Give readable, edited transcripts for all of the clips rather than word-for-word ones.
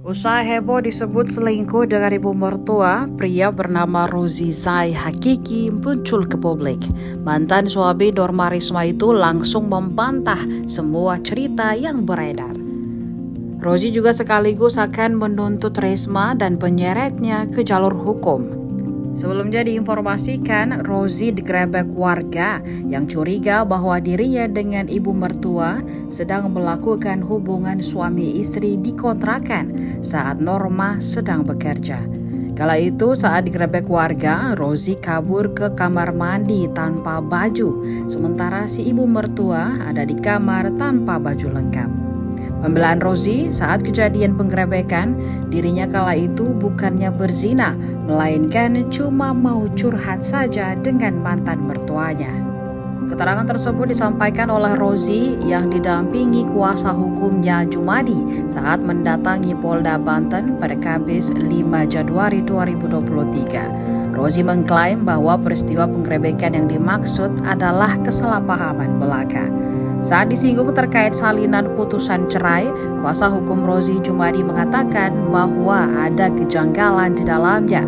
Usai heboh disebut selingkuh dengan ibu mertua, pria bernama Rozi Zai Hakiki muncul ke publik. Mantan suami Norma Risma itu langsung membantah semua cerita yang beredar. Rozi juga sekaligus akan menuntut Risma dan penyeretnya ke jalur hukum. Sebelumnya diinformasikan, Rozi digerebek warga yang curiga bahwa dirinya dengan ibu mertua sedang melakukan hubungan suami istri di kontrakan saat Norma sedang bekerja. Kala itu saat digerebek warga, Rozi kabur ke kamar mandi tanpa baju, sementara si ibu mertua ada di kamar tanpa baju lengkap. Pembelaan Rozi saat kejadian penggerebekan, dirinya kala itu bukannya berzina, melainkan cuma mau curhat saja dengan mantan mertuanya. Keterangan tersebut disampaikan oleh Rozi yang didampingi kuasa hukumnya Jumadi saat mendatangi Polda Banten pada Kamis 5 Januari 2023. Rozi mengklaim bahwa peristiwa penggerebekan yang dimaksud adalah kesalahpahaman belaka. Saat disinggung terkait salinan putusan cerai, kuasa hukum Rozi Jumadi mengatakan bahwa ada kejanggalan di dalamnya.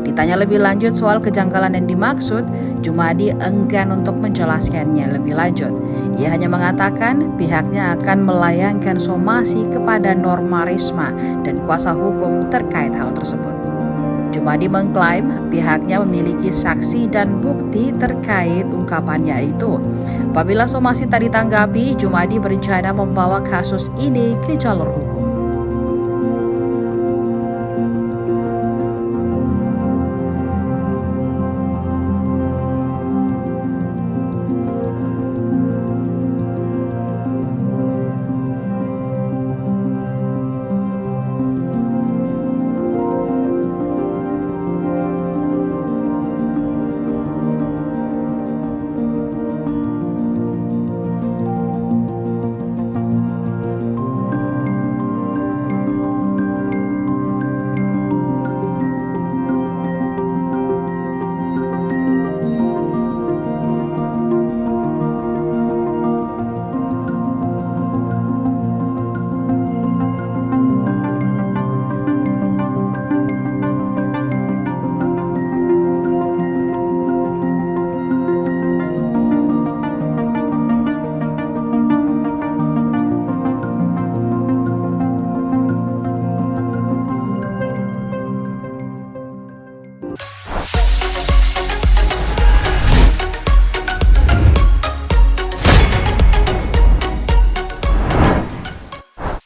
Ditanya lebih lanjut soal kejanggalan yang dimaksud, Jumadi enggan untuk menjelaskannya lebih lanjut. Ia hanya mengatakan pihaknya akan melayangkan somasi kepada Norma Risma dan kuasa hukum terkait hal tersebut. Jumadi mengklaim pihaknya memiliki saksi dan bukti terkait ungkapannya itu. Apabila somasi tak ditanggapi, Jumadi berencana membawa kasus ini ke jalur hukum.